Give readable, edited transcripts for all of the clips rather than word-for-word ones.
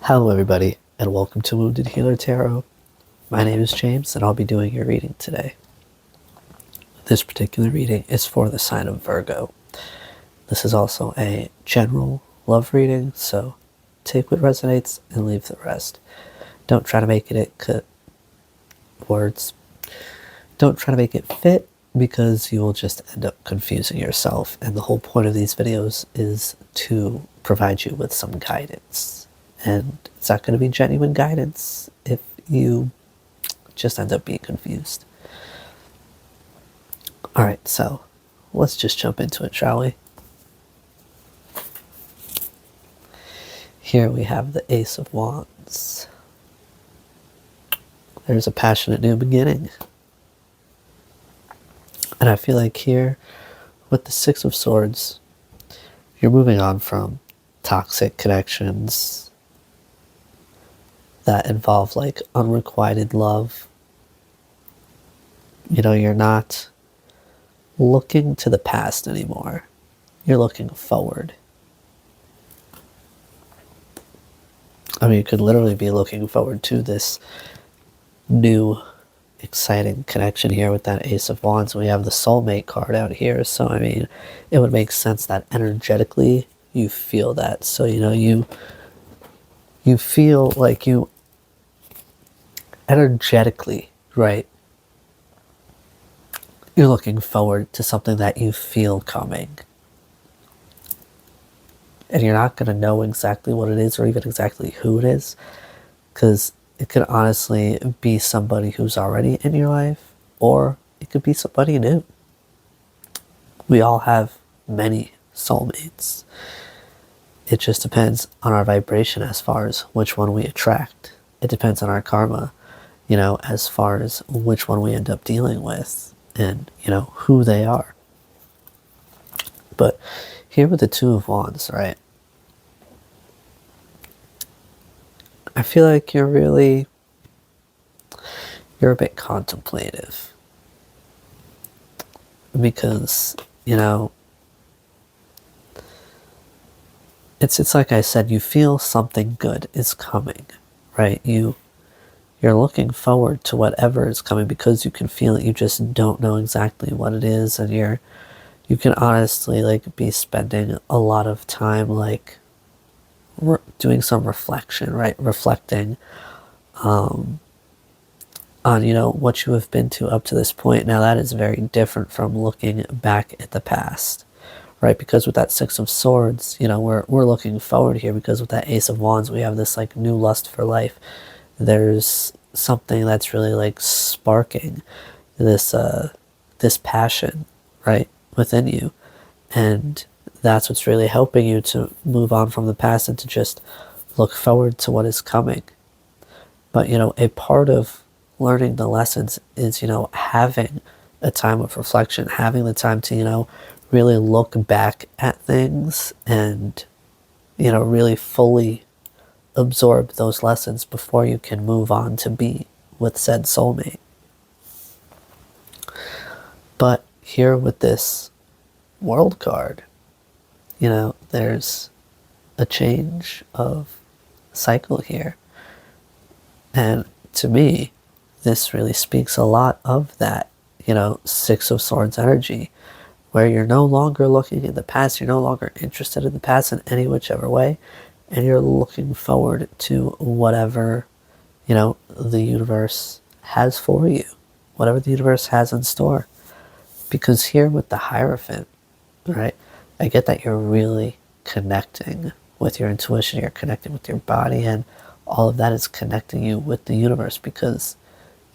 Hello everybody, and welcome to Wounded Healer Tarot. My name is James, and I'll be doing your reading today. This particular reading is for the sign of Virgo. This is also a general love reading, so take what resonates and leave the rest. Don't try to make it Don't try to make it fit, because you will just end up confusing yourself, and the whole point of these videos is to provide you with some guidance. And it's not going to be genuine guidance if you just end up being confused. Alright, so let's just jump into it, shall we? Here we have the Ace of Wands. There's a passionate new beginning. And I feel like here, with the Six of Swords, you're moving on from toxic connections that involve like unrequited love. You know, you're not looking to the past anymore. You're looking forward. I mean, you could literally be looking forward to this new exciting connection here with that Ace of Wands. We have the Soulmate card out here, so I mean, it would make sense that energetically you feel that. So, you know, you feel like you energetically, right? You're looking forward to something that you feel coming. And you're not going to know exactly what it is or even exactly who it is, because it could honestly be somebody who's already in your life, or it could be somebody new. We all have many soulmates. It just depends on our vibration as far as which one we attract. It depends on our karma, you know, as far as which one we end up dealing with and, you know, who they are. But here with the Two of Wands, right? I feel like you're a bit contemplative. Because, you know, it's like I said, you feel something good is coming, right? You're looking forward to whatever is coming because you can feel it. You just don't know exactly what it is, and you can honestly like be spending a lot of time like doing some reflection, right? Reflecting on, you know, what you have been to up to this point. Now that is very different from looking back at the past, right? Because with that Six of Swords, you know, we're looking forward here, because with that Ace of Wands, we have this like new lust for life. There's something that's really like sparking this this passion, right, within you. And that's what's really helping you to move on from the past and to just look forward to what is coming. But, you know, a part of learning the lessons is, you know, having a time of reflection, having the time to, you know, really look back at things and, you know, really fully absorb those lessons before you can move on to be with said soulmate. But here with this World card, you know, there's a change of cycle here. And to me, this really speaks a lot of that, you know, Six of Swords energy, where you're no longer looking in the past, you're no longer interested in the past in any whichever way, and you're looking forward to whatever, you know, the universe has for you, whatever the universe has in store. Because here with the Hierophant, right, I get that you're really connecting with your intuition, you're connecting with your body, and all of that is connecting you with the universe. Because,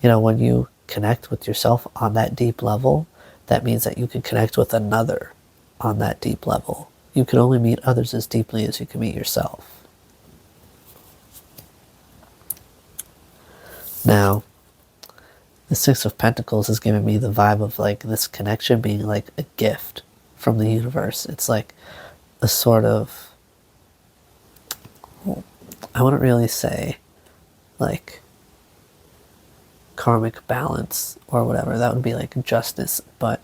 you know, when you connect with yourself on that deep level, that means that you can connect with another on that deep level. You can only meet others as deeply as you can meet yourself. Now, the Six of Pentacles is giving me the vibe of like this connection being like a gift from the universe. It's like a sort of, I wouldn't really say like karmic balance or whatever. That would be like justice. But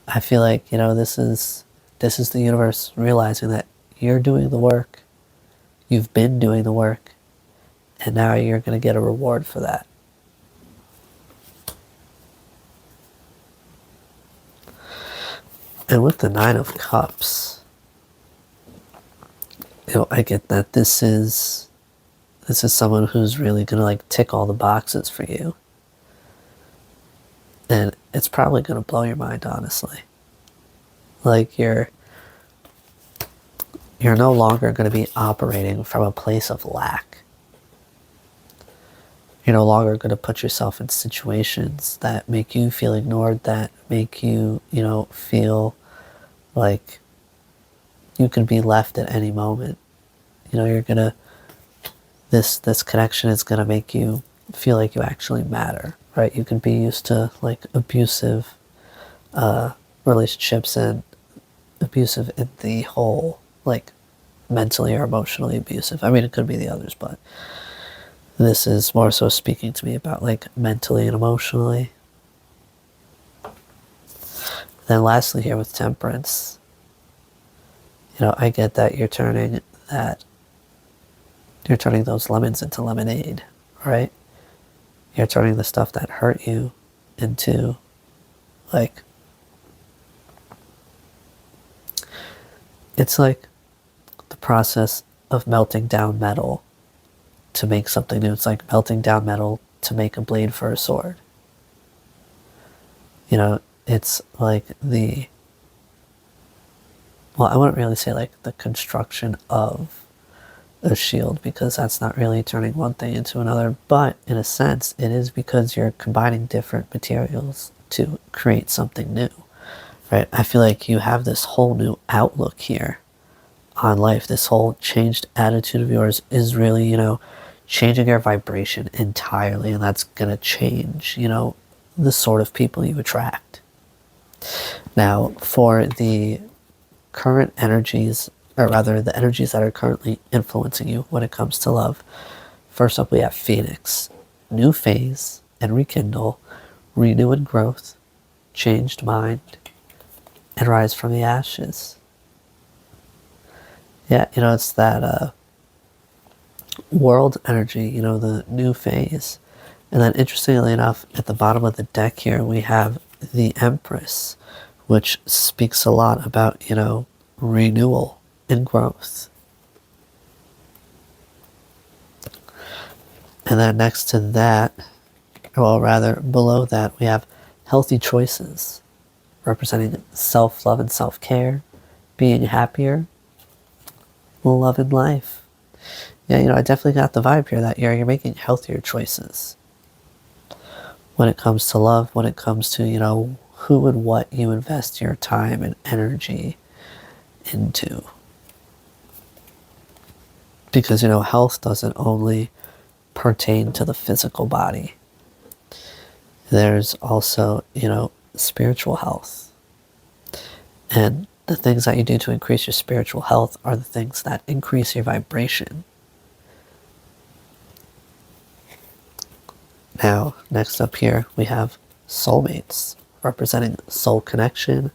I feel like, you know, this is the universe realizing that you're doing the work. You've been doing the work. And now you're going to get a reward for that. And with the Nine of Cups, I get that this is someone who's really going to like tick all the boxes for you. And it's probably going to blow your mind, honestly. Like you're no longer going to be operating from a place of lack. You're no longer going to put yourself in situations that make you feel ignored, that make you, feel like you could be left at any moment. You're going to, this connection is going to make you feel like you actually matter, right? You can be used to like abusive relationships and abusive in the whole, like mentally or emotionally abusive. I mean, it could be the others, but this is more so speaking to me about like mentally and emotionally. Then lastly here with Temperance, I get that you're turning those lemons into lemonade, right? You're turning the stuff that hurt you into like, it's like the process of melting down metal to make something new. It's like melting down metal to make a blade for a sword. It's like I wouldn't really say like the construction of a shield, because that's not really turning one thing into another, but in a sense it is, because you're combining different materials to create something new, right? I feel like you have this whole new outlook here on life. This whole changed attitude of yours is really, changing your vibration entirely, and that's gonna change, the sort of people you attract. Now, for the current energies, or rather the energies that are currently influencing you when it comes to love, first up we have Phoenix, new phase and rekindle, renew and growth, changed mind, and rise from the ashes. Yeah, it's that world energy, the new phase. And then interestingly enough, at the bottom of the deck here, we have the Empress, which speaks a lot about, renewal and growth. And then next to that, well, rather below that, we have healthy choices, representing self-love and self-care, being happier, love and life. Yeah, I definitely got the vibe here that you're making healthier choices when it comes to love, when it comes to, who and what you invest your time and energy into. Because, health doesn't only pertain to the physical body. There's also, spiritual health. And the things that you do to increase your spiritual health are the things that increase your vibration. Now, next up here, we have soulmates, representing soul connection,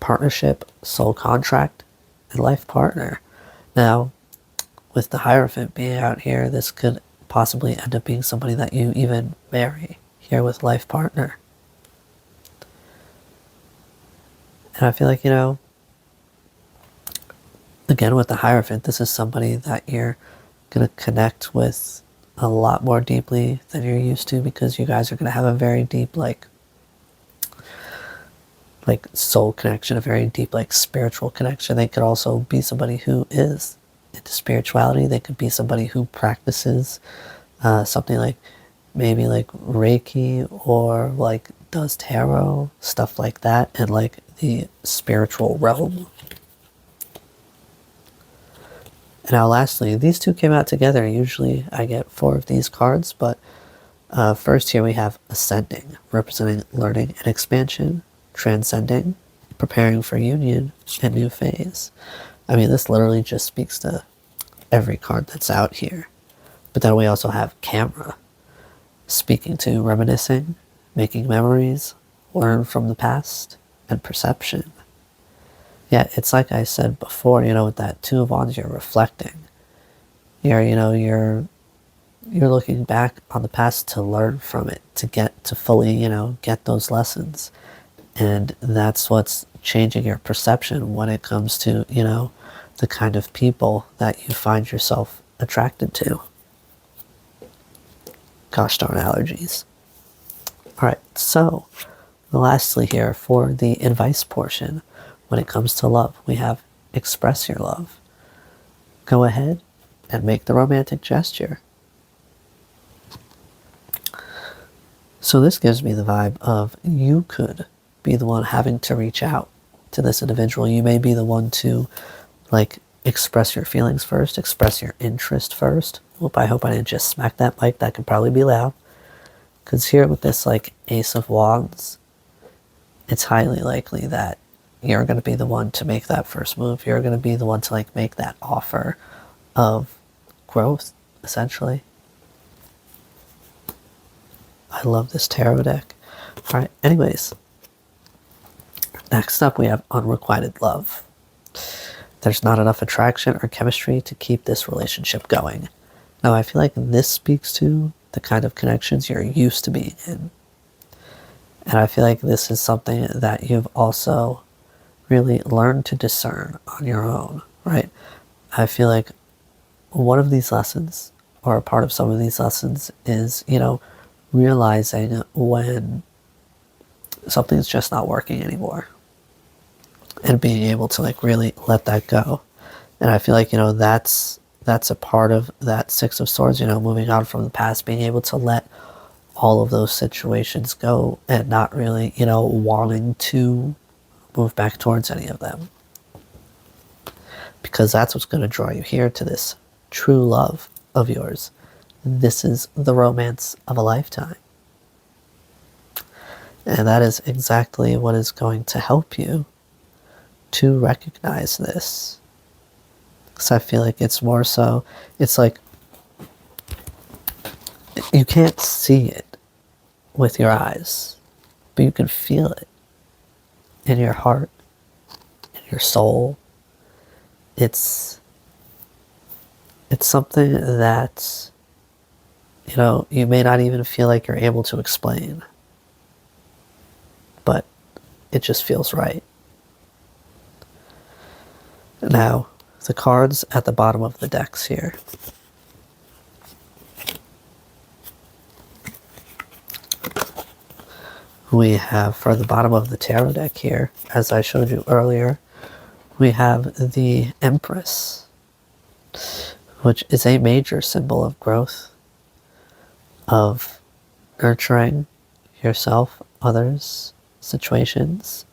partnership, soul contract, and life partner. Now, with the Hierophant being out here, this could possibly end up being somebody that you even marry here with life partner. And I feel like, again, with the Hierophant, this is somebody that you're going to connect with a lot more deeply than you're used to, because you guys are going to have a very deep, like soul connection, a very deep, like spiritual connection. They could also be somebody who is into spirituality. They could be somebody who practices something like maybe like Reiki, or like does tarot, stuff like that, and like the spiritual realm. And now lastly, these two came out together. Usually I get 4 of these cards, but first here we have Ascending, representing learning and expansion, transcending, preparing for union, and new phase. I mean, this literally just speaks to every card that's out here. But then we also have Camera, speaking to reminiscing, making memories, learn from the past, and perception. Yeah, it's like I said before, with that 2 of Wands, you're reflecting. You're you're looking back on the past to learn from it, to get to fully, get those lessons. And that's what's changing your perception when it comes to, the kind of people that you find yourself attracted to. Gosh darn allergies. All right, so lastly here for the advice portion, when it comes to love, we have express your love. Go ahead and make the romantic gesture. So this gives me the vibe of you could be the one having to reach out to this individual. You may be the one to express your feelings first, express your interest first. I hope I didn't just smack that mic. That could probably be loud. Because here with this Ace of Wands, it's highly likely that you're going to be the one to make that first move. You're going to be the one to make that offer of growth, essentially. I love this tarot deck. All right, anyways. Next up, we have unrequited love. There's not enough attraction or chemistry to keep this relationship going. Now, I feel like this speaks to the kind of connections you're used to being in. And I feel like this is something that you've also really learned to discern on your own, right? I feel like one of these lessons, or a part of some of these lessons, is, realizing when something's just not working anymore. And being able to really let that go. And I feel like, that's a part of that Six of Swords, moving on from the past, being able to let all of those situations go and not really, wanting to move back towards any of them. Because that's what's going to draw you here to this true love of yours. This is the romance of a lifetime. And that is exactly what is going to help you to recognize this. Because I feel like it's more so, it's like you can't see it with your eyes, but you can feel it in your heart, in your soul. It's something that, you may not even feel like you're able to explain, but it just feels right. Now, the cards at the bottom of the decks here. We have, for the bottom of the tarot deck here, as I showed you earlier, we have the Empress, which is a major symbol of growth, of nurturing yourself, others, situations,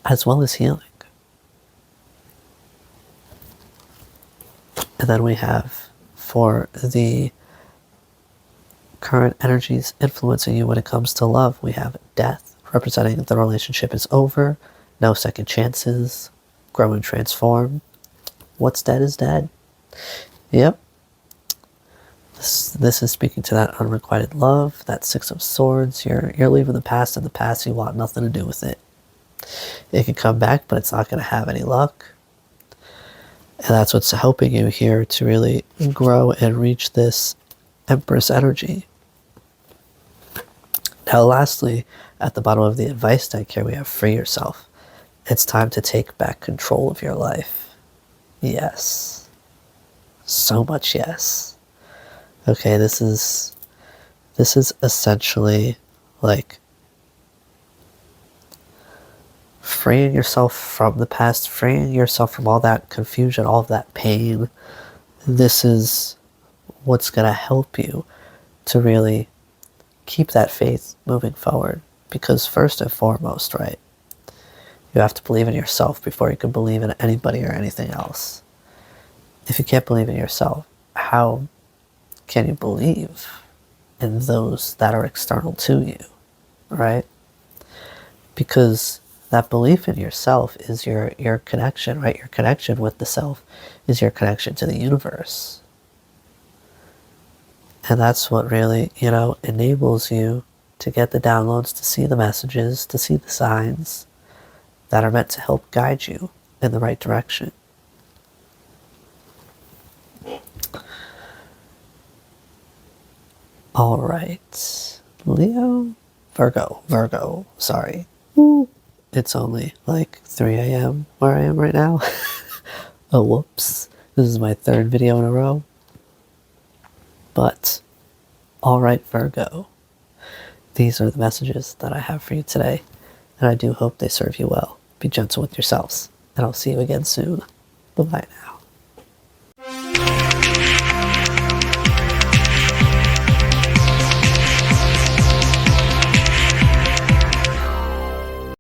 as well as healing. And then we have, for the current energies influencing you when it comes to love, we have Death, representing the relationship is over, no second chances, grow and transform. What's dead is dead. Yep. This is speaking to that unrequited love, that Six of Swords. You're leaving the past in the past. You want nothing to do with it. It can come back, but it's not going to have any luck. And that's what's helping you here to really grow and reach this Empress energy. Now, lastly, at the bottom of the advice deck here, we have free yourself. It's time to take back control of your life. Yes. So much yes. Okay, this is essentially freeing yourself from the past, freeing yourself from all that confusion, all of that pain. This is what's going to help you to really keep that faith moving forward. Because first and foremost, right, you have to believe in yourself before you can believe in anybody or anything else. If you can't believe in yourself, how can you believe in those that are external to you, right? Because that belief in yourself is your connection, right? Your connection with the self is your connection to the universe. And that's what really, enables you to get the downloads, to see the messages, to see the signs that are meant to help guide you in the right direction. All right. Leo? Virgo, sorry. It's only like 3 a.m. where I am right now. Oh, whoops. This is my third video in a row. But, alright, Virgo. These are the messages that I have for you today, and I do hope they serve you well. Be gentle with yourselves, and I'll see you again soon. Bye-bye now.